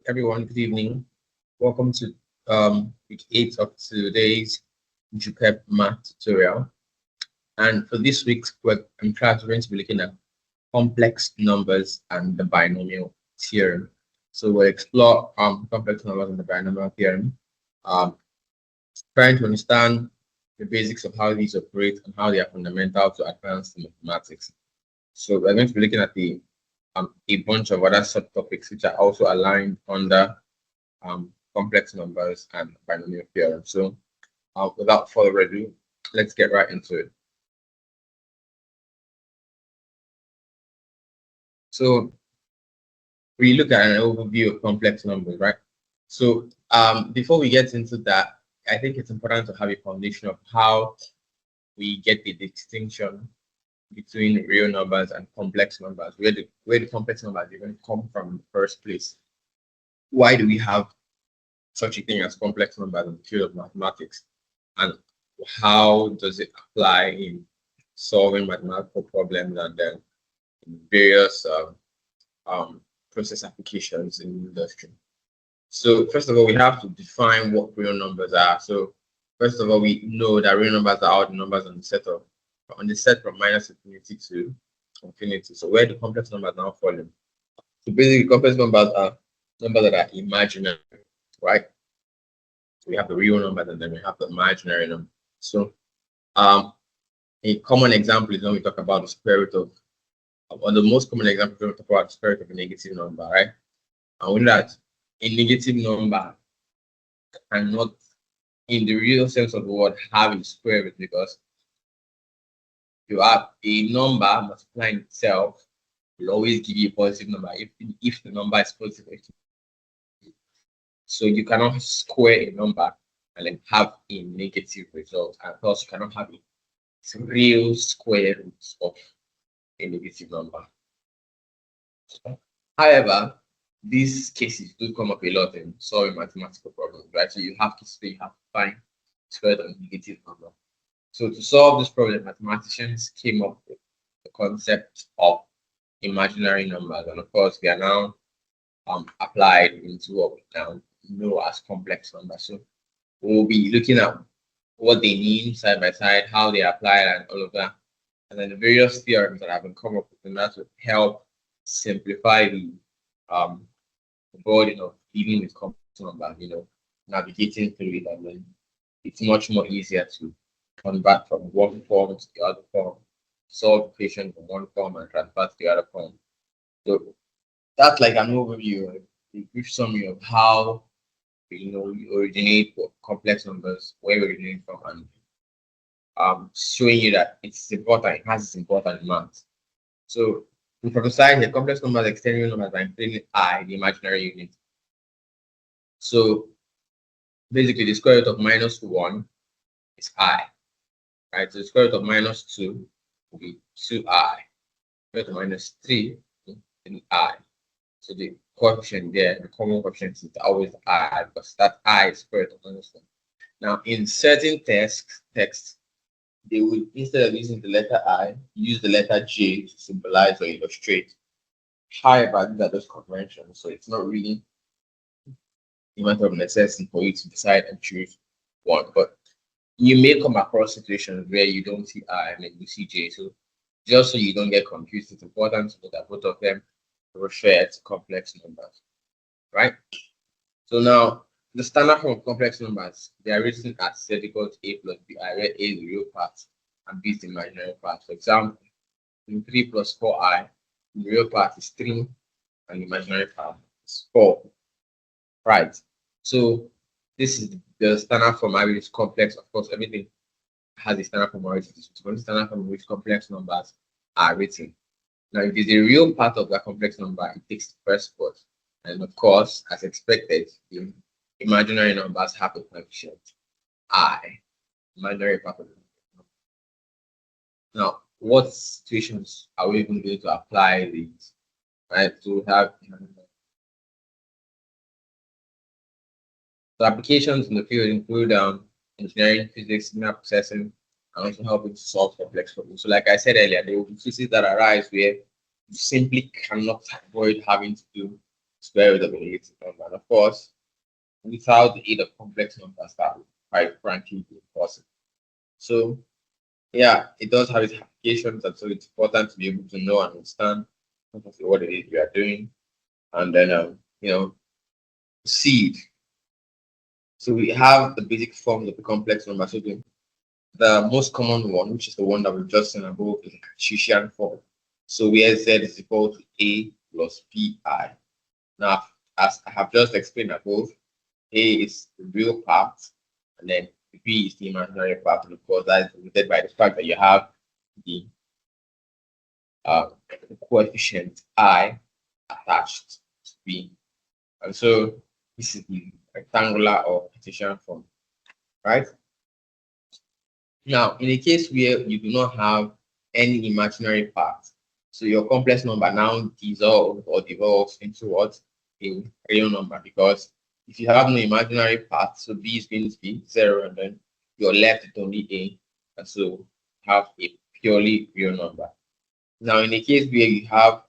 Everyone, good evening. Welcome to week 8 of today's JUPEB math tutorial. And for this week's class, we're going to be looking at complex numbers and the binomial theorem. So we'll explore complex numbers and the binomial theorem, um, trying to understand the basics of how these operate and how they are fundamental to advanced mathematics. So we're going to be looking at a bunch of other subtopics which are also aligned under complex numbers and binomial theorem. So without further ado, let's get right into it. So we look at an overview of complex numbers, right? So before we get into that, I think it's important to have a foundation of how we get the distinction between real numbers and complex numbers, where the complex numbers even come from in the first place. Why do we have such a thing as complex numbers in the field of mathematics, and how does it apply in solving mathematical problems and then in various process applications in industry? So first of all, we have to define what real numbers are. So first of all, we know that real numbers are all the numbers on the set from minus infinity to infinity. So where the complex numbers now fall in. So basically, complex numbers are numbers that are imaginary, right? So we have the real numbers and then we have the imaginary number. So a common example is when we talk about the square root of, or the most common example is when we talk about the square root of a negative number, right? And we know that a negative number cannot, in the real sense of the word, have a square root, because you have a number multiplying itself will always give you a positive number if the number is positive. So you cannot square a number and then have a negative result, and plus you cannot have a real square root of a negative number. However, these cases do come up a lot in solving mathematical problems, right? So you have to find square root of a negative number. So to solve this problem, mathematicians came up with the concept of imaginary numbers, and of course, they are now applied into what we now know as complex numbers. So we'll be looking at what they mean side by side, how they apply it, and all of that, and then the various theorems that have been come up with, and that will help simplify the burden of dealing with complex numbers. Navigating through it, and then it's much more easier to convert from one form to the other form, solve equation from one form and transfer to the other form. So that's like an overview, a brief summary of how you originate complex numbers, where we originate from, and showing you that it's important, it has its importance in math. So from the side here, complex numbers extend real numbers by including I, the imaginary unit. So basically the square root of -1 is I. Right, so the square root of -2 will be 2I. Square root of -3 is I. So the coefficient there, the common coefficient is always I, because that I is square root of -1. Now, in certain texts, they would, instead of using the letter I, use the letter J to symbolize or illustrate. However, these are just conventions, so it's not really a matter of necessity for you to decide and choose one. But you may come across situations where you don't see I and then you see J. So just so you don't get confused, it's important to know that both of them refer to complex numbers, right? So now, the standard form of complex numbers, they are written as Z equals A plus B, where A is the real part and B is the imaginary part. For example, in 3 plus 4I, the real part is 3 and the imaginary part is 4, right? So this is the standard form which is complex. Of course, everything has a standard form already. It's the standard form in which complex numbers are written. Now, if it's a real part of that complex number, it takes the first spot. And of course, as expected, the imaginary numbers have a coefficient I, imaginary part of the number. Now, what situations are we even going to apply these? Right, so we have the applications in the field include engineering, physics, signal processing, and also helping to solve complex problems. So like I said earlier, there will be cases that arise where you simply cannot avoid having to do square root of a negative number. And of course, without the aid of complex numbers, that would quite frankly be impossible. So yeah, it does have its applications, and so it's important to be able to know and understand what it is we are doing, and then proceed. So we have the basic forms of the complex number. So the most common one, which is the one that we've just seen above, is the Cartesian form. So where z is equal to a plus bi. Now, as I have just explained above, a is the real part, and then b is the imaginary part. And of course, that is limited by the fact that you have the coefficient I attached to b. And so this is the rectangular or Cartesian form, right? Now, in a case where you do not have any imaginary part, so your complex number now dissolves or devolves into what? A real number, because if you have no imaginary part, so b is going to be 0, and then you're left with only a, and so have a purely real number. Now, in a case where you have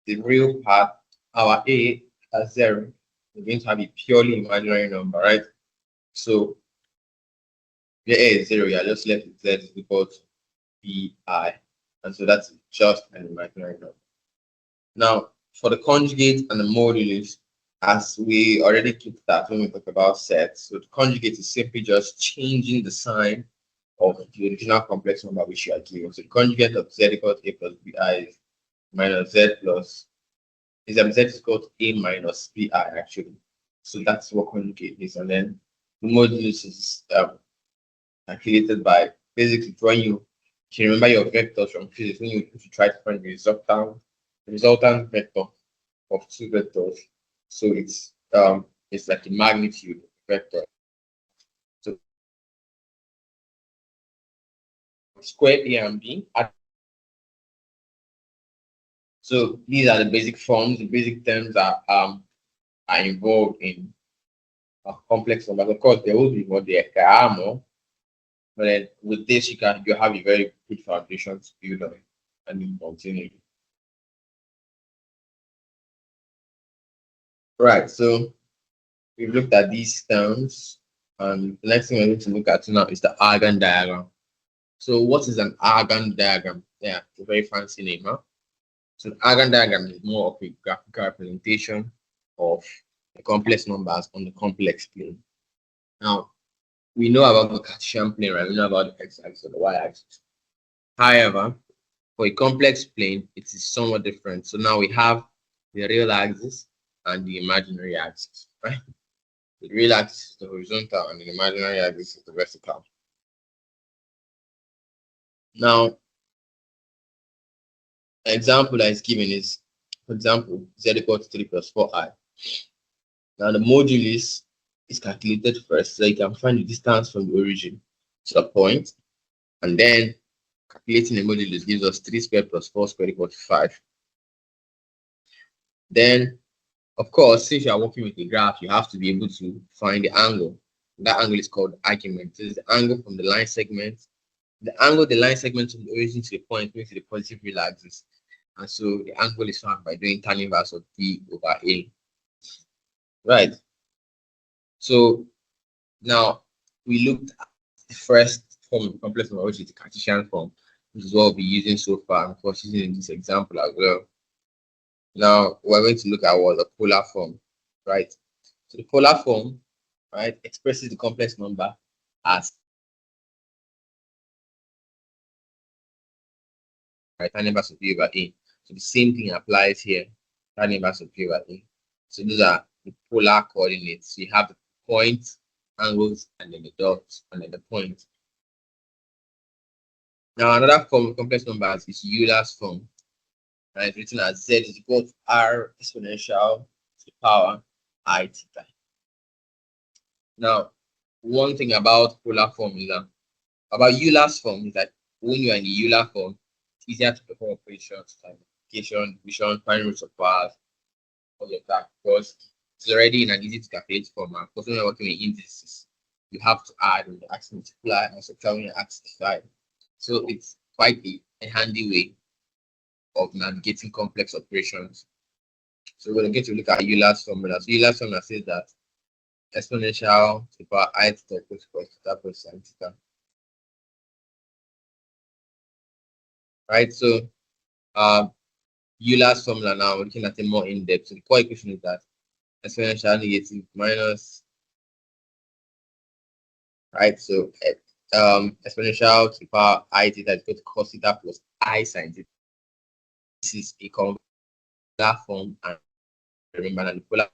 the real part, our a as 0, we're going to have a purely imaginary number, right? So where a is 0, you're just left with z is equal to bi, and so that's just an imaginary number. Now, for the conjugate and the modulus, as we already looked at when we talk about sets, so the conjugate is simply just changing the sign of the original complex number which you are given. So the conjugate of z equal to a plus bi is minus z plus z is equal to a minus bi actually. So that's what conjugate is, and then the modulus is calculated by basically when you can remember your vectors from physics when you try to find the resultant vector of two vectors. So it's like the magnitude vector. So square a and b. So these are the basic forms, the basic terms that are involved in complex numbers. Of course, there will be more, there are more, but then with this you have a very good foundation to build on and then continue. Right. So we've looked at these terms, and the next thing we're going to look at now is the Argand diagram. So what is an Argand diagram? Yeah, it's a very fancy name, huh? So the Argand diagram is more of a graphical representation of the complex numbers on the complex plane. Now, we know about the Cartesian plane, right? We know about the x-axis or the y-axis. However, for a complex plane, it is somewhat different. So now we have the real axis and the imaginary axis, right? The real axis is the horizontal and the imaginary axis is the vertical. Now, an example that is given is, for example, z equals 3 plus 4i. Now, the modulus is calculated first, so you can find the distance from the origin to the point, and then calculating the modulus gives us 3 squared plus 4 squared equals 5. Then, of course, since you are working with a graph, you have to be able to find the angle. That angle is called argument. This is the angle from the line segment. The angle the line segment from the origin to the point makes the positive real axis. And so the angle is found by doing tan inverse of p over a. Right. So now we looked at the first form of complex number, which is the Cartesian form, which is what we'll be using so far, and of course using in this example as well. Now we're going to look at what the polar form, right? So the polar form, right, expresses the complex number as right tan inverse of p over a. So the same thing applies here, tan inverse of p over a. So those are the polar coordinates. So you have the point, angles, and then the dots, and then the point. Now another form of complex numbers is Euler's form. And it's written as z is equal to r exponential to the power I theta. Now, one thing about polar form is that about Euler's form is that when you are in the Euler form, it's easier to perform operations like multiplication, division, find roots of powers, all of that, because it's already in an easy to calculate format. Because when you're working with indices, you have to add when you ask multiply and subtract when you ask divide. So it's quite a handy way of navigating complex operations. So we're going to look at Euler's formula. So Euler's formula says that exponential to the power I theta equals theta plus sin theta. Right? So Euler's formula now, we're looking at it more in depth. So the core equation is that exponential negative minus, right? So exponential to the power I theta is equal to cos theta plus I sin theta. This is a convolutional form, and remember that the polar.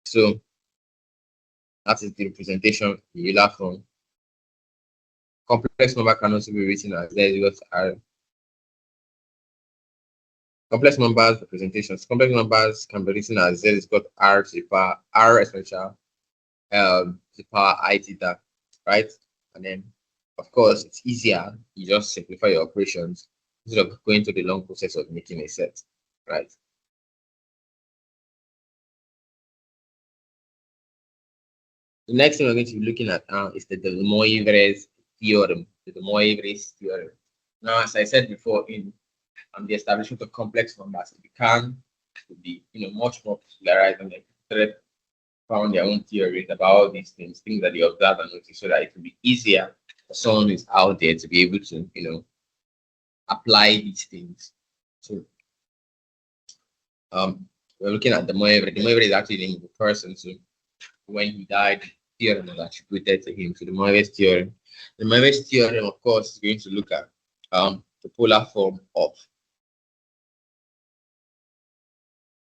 So that is the representation in Euler form. Complex number can also be written as Z equal to R. Complex numbers representations. Complex numbers can be written as Z is equal to R to the power R exponential to the power I theta, right? And then, of course, it's easier. You just simplify your operations instead of going through the long process of making a set, right? The next thing we're going to be looking at now is the De Moivre's theorem. The De Moivre's theorem. Now, as I said before, in the establishment of complex numbers, it began to be, much more popularized, and they found their own theories about all these things that they observe and notice, so that it will be easier for someone who's out there to be able to, apply these things. So, we're looking at the Moivre. The Moivre is actually the name of the person. So, when he died, the theorem was attributed to him. So, the Moivre's theorem. The Moivre's theorem, of course, is going to look at the polar form of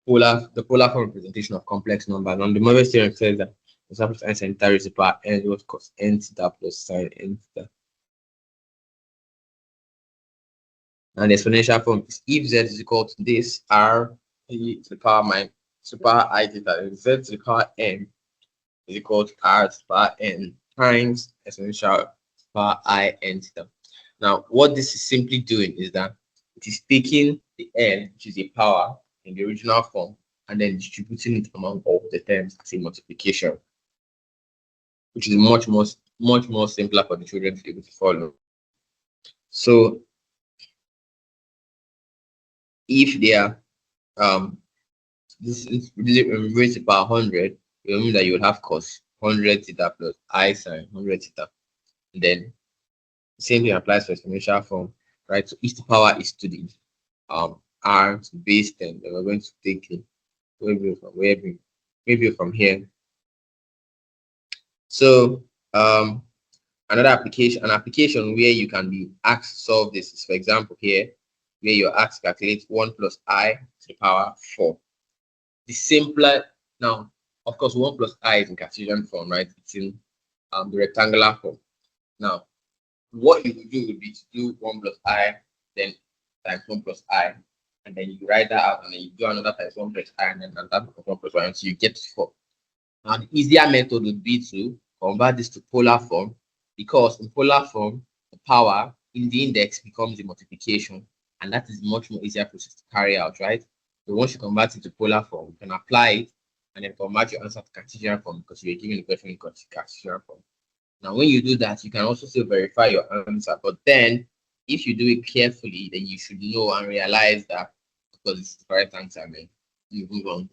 the polar form representation of complex numbers. And the Moivre's theorem says that the sample size center is the power n equals cos n theta plus sin n theta. And the exponential form is if z is equal to this r e to the power minus to the power I theta, z to the power n is equal to r to the power n times exponential to the power I n theta. Now, what this is simply doing is that it is taking the n, which is a power in the original form, and then distributing it among all the terms as a multiplication, which is much more simpler for the children to be able to follow. So if they are this is raised to power 100, it will mean that you would have cos 100 theta plus I sin 100 theta. And then same thing applies for exponential form, right? So if the power is to the r to base 10, then we're going to take it maybe from here. So an application where you can be asked to solve this is, for example, here where you're asked to calculate 1 plus I to the power 4. The simpler, now, of course, 1 plus I is in Cartesian form, right? It's in the rectangular form. Now, what you would do would be to do 1 plus I, then times 1 plus I, and then you write that out, and then you do another times 1 plus I, and then another 1 plus 1 until you get to 4. Now, the easier method would be to convert this to polar form, because in polar form, the power in the index becomes the multiplication, and that is much more easier process to carry out, right? So once you convert it to polar form, you can apply it and then convert your answer to Cartesian form, because you're given the question in Cartesian form. Now, when you do that, you can also still verify your answer, but then if you do it carefully, then you should know and realize that because it's the correct answer, then you move on.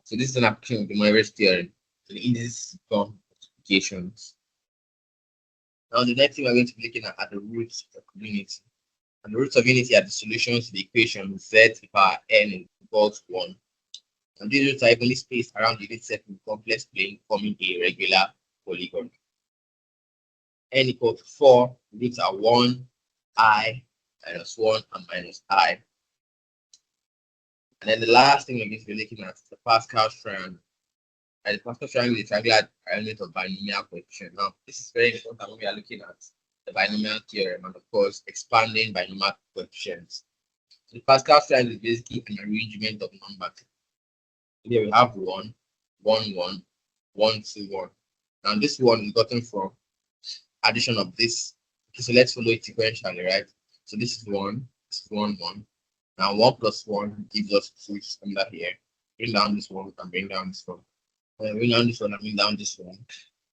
So this is an application of the Moivre's theorem. So the indices from multiplications. Now the next thing we're going to be looking at are the roots of unity. And the roots of unity are the solutions to the equation z to the power n is equal to 1. And these roots are evenly spaced around the unit set in complex plane, forming a regular polygon. N equal to 4, the roots are 1, I, minus 1, and minus I. And then the last thing we're going to be looking at is the Pascal's triangle. And the Pascal triangle is a triangular element of binomial coefficient. Now, this is very important when we are looking at the binomial theorem and, of course, expanding binomial coefficients. So the Pascal triangle is basically an arrangement of numbers. Here we have 1, 1, 1, 1, 2, 1. Now, this one is gotten from addition of this. Okay, so let's follow it sequentially, right? So this is 1, this is 1, 1. Now, 1 plus 1 gives us 2, which is under here. Bring down this one, we can bring down this one. Bring down this one and bring down this one.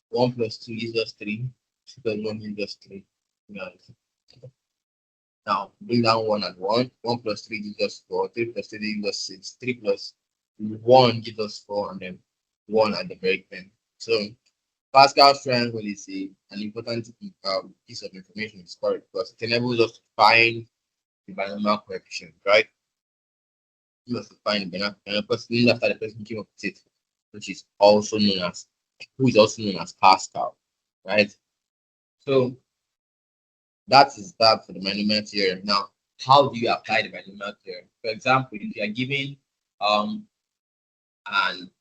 1 plus 2 is just 3. 2 plus 1 is just 3. Yeah. Now bring down 1 and 1. 1 plus 3 gives us 4. 3 plus 3 gives us 6. 3 plus 1 gives us 4, and then 1 at the very end. So Pascal's triangle is an important piece of information in scoring because it enables us to find the binomial coefficient, right? You must find the binomial coefficient after the person came up with it, which is also known as Pascal, right? So that is that for the binomial theorem. Now, how do you apply the binomial theorem? For example, if you are given an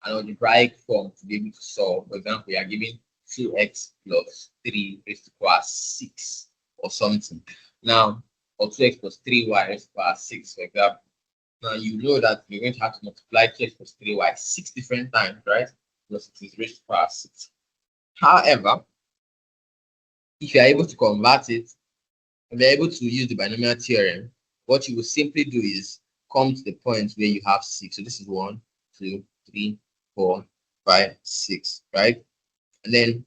algebraic form to be able to solve, for example, you are given 2x plus 3 raised to the power 6 or something. Now, or 2x plus 3y raised to the power 6, for example. Now, you know that you're going to have to multiply 2x plus 3y 6 different times, right? Because it is raised to the power 6. However, if you are able to convert it, if you're able to use the binomial theorem, what you will simply do is come to the point where you have 6. So this is 1, 2, 3, 4, 5, 6, right? And then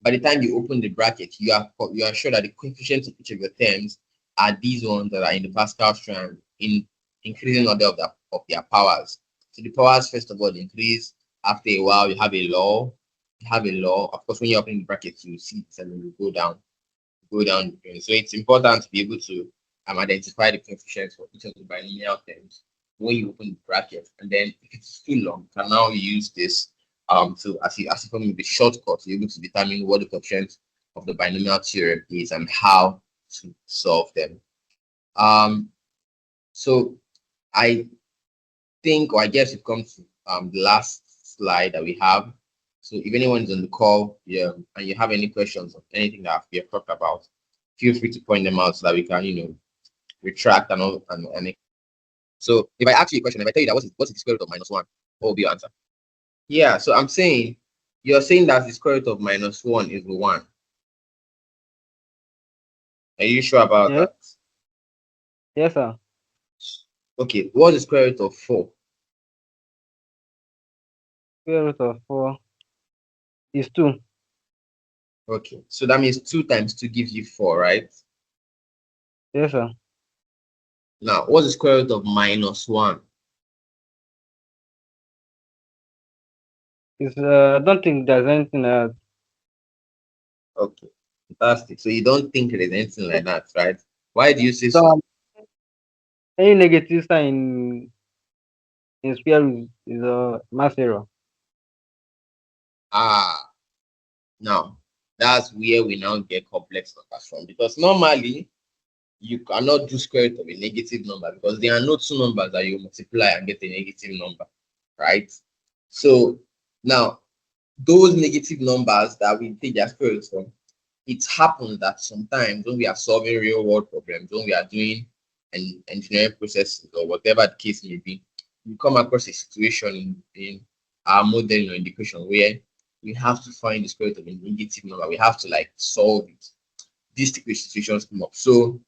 by the time you open the bracket, you are sure that the coefficients of each of your terms are these ones that are in the Pascal triangle in increasing order of their powers. So the powers, first of all, increase. After a while, you have a law. Of course, when you open the bracket, you see it and then you go down. So it's important to be able to identify the coefficients for each of the binomial terms when you open the bracket. And then if it's too long, you can now use this so as if from the shortcut, you're able to determine what the coefficient of the binomial theorem is and how to solve them. So I think, or I guess we've come to the last slide that we have. So if anyone is on the call, yeah, and you have any questions or anything that we have talked about, feel free to point them out so that we can, retract and all. And so if I ask you a question, if I tell you that what's the square root of -1, what will be your answer? Yeah, so I'm saying you're saying that the square root of -1 is 1. Are you sure about Yes, that? yes, sir. Okay, what's the square root of 4? Square root of 4 is 2. Okay, so that means 2 times 2 gives you 4, right? Yes, sir. Now, what's the square root of -1? It's I don't think there's anything else. Okay, fantastic. So you don't think there's anything like that, right? Why do you say so? So any negative sign in square root is a mass error. Ah, now that's where we now get complex numbers from, because normally you cannot do square root of a negative number because there are no two numbers that you multiply and get a negative number, right? So now those negative numbers that we take their square root from, it happens that sometimes when we are solving real world problems, when we are doing an engineering processes or whatever the case may be, we come across a situation in our modeling or indication where we have to find the square root of a negative number. We have to like solve it. These typical situations come up. So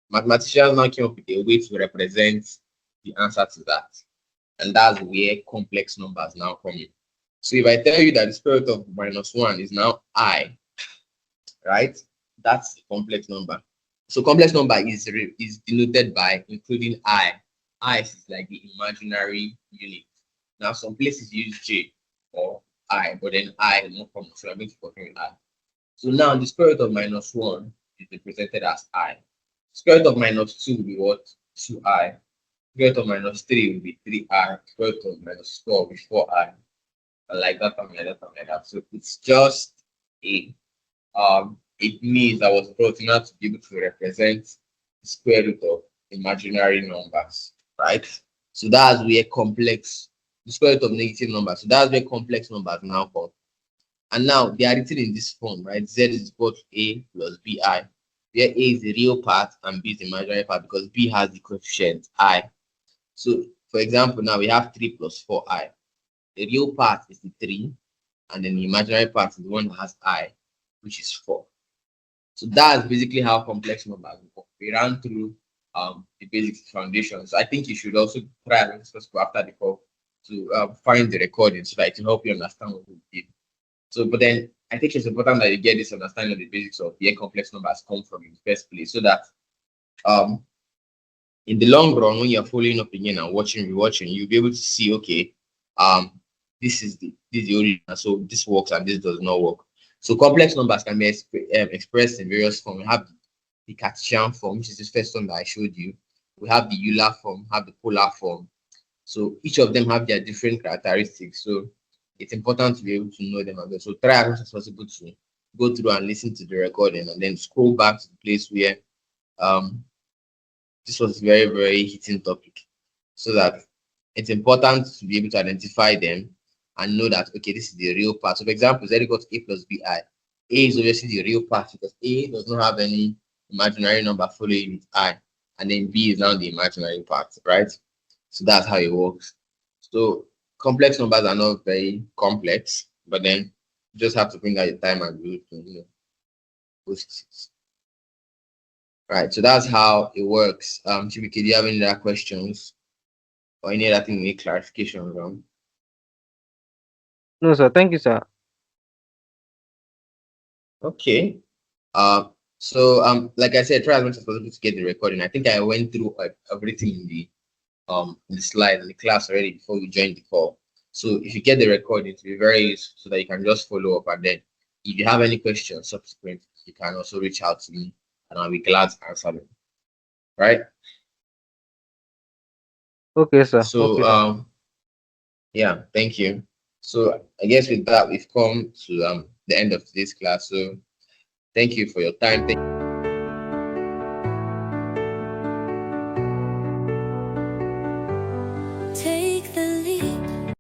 mathematicians now came up with a way to represent the answer to that. And that's where complex numbers now come in. So if I tell you that the square root of -1 is now I, right? That's a complex number. So complex number is denoted by including I. I is like the imaginary unit. Now some places use J or I, but then I is not common. So I'm going to continue with I. So now the square root of -1 is represented as I. Square root of -2 will be what? 2I. Square root of -3 will be 3I. Square root of -4 will be 4I. And like that, and like that, and like that. So it's just it means I was brought in to be able to represent the square root of imaginary numbers, right? So that's where the square root of negative numbers. So that's where complex numbers now come. And now they are written in this form, right? Z is equal to A plus BI, where A is the real part and B is the imaginary part because B has the coefficient I. So, for example, now we have 3 plus 4I. The real part is the 3, and then the imaginary part is the one that has I, which is 4. So that's basically how complex numbers work. We ran through the basic foundations. So I think you should also try and after the call to find the recording so that it can help you understand what we did. So, but then I think it's important that you get this understanding of the basics of where complex numbers come from in the first place, so that um in the long run, when you're following up again and watching, rewatching, you'll be able to see, okay, um, this is the origin, so this works and this does not work. So complex numbers can be expressed in various forms. We have the Cartesian form, which is the first one that I showed you. We have the Euler form, have the polar form. So each of them have their different characteristics. So it's important to be able to know them as well. So try as much as possible to go through and listen to the recording and then scroll back to the place where um this was very, very hitting topic, so that it's important to be able to identify them and know that, okay, this is the real part. So for example, z equals a plus bi. A is obviously the real part because a does not have any imaginary number following with I, and then b is now the imaginary part, right? So that's how it works. So complex numbers are not very complex, but then you just have to bring out your time and be able to, post it. Right, so that's how it works. Chibike, do you have any other questions or any other thing you need clarification on? No, sir. Thank you, sir. Okay. Like I said, try as much as possible to get the recording. I think I went through everything in the slide in the class already before we joined the call. So if you get the recording, it will be very useful so that you can just follow up, and then if you have any questions subsequent, you can also reach out to me and I'll be glad to answer them. Right? Okay, sir. So Okay, sir. yeah, thank you. So I guess with that we've come to the end of today's class. So thank you for your time. Thank